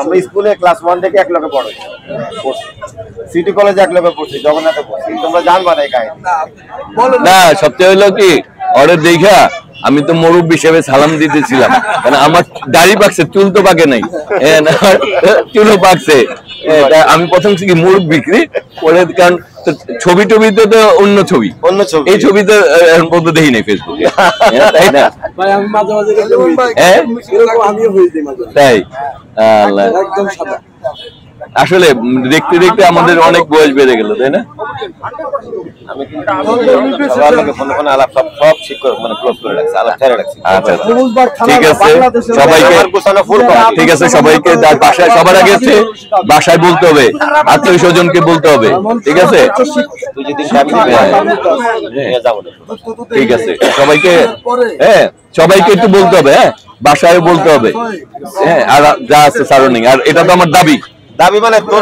আমরা স্কুলে ক্লাস 1 থেকে এক লগে পড়ছি, সিটি কলেজে এক লগে পড়ছি, জগন্নাথে পড়ছি। তোমরা জানবা না এই কাহিনী না। সবচেয়ে হলো কি অর্ডার দেখা আমি তো মুরব্বি হিসেবে সালাম দিতেছিলাম, কারণ আমার দাড়ি পাকছে, চুল তো পাকে নাই, চুলও পাকছে। আমি প্রথম থেকে মুরগ বিক্রি পরে, কারণ ছবি টবিতে তো অন্য ছবি, এই ছবি তো এখন পর্যন্ত দেখি নাই ফেসবুকে, তাই না? তাই আসলে দেখতে দেখতে আমাদের অনেক বয়স বেড়ে গেল, তাই না? আমি আলাপ সব শিক্ষক মানে ক্লোজ করে রাখছি, আলাপ ছেড়ে রাখছি। আচ্ছা, ঠিক আছে, সবাইকে ঠিক আছে, সবাইকে বাসায় সবার আগে হচ্ছে বাসায় বলতে হবে, আত্মীয় স্বজনকে বলতে হবে, ঠিক আছে? ঠিক আছে, সবাইকে সবাইকে একটু বলতে হবে, বাসায় বলতে হবে, আর যা আছে সারাউন্ডিং। আর এটা তো আমার দাবি মানে তোর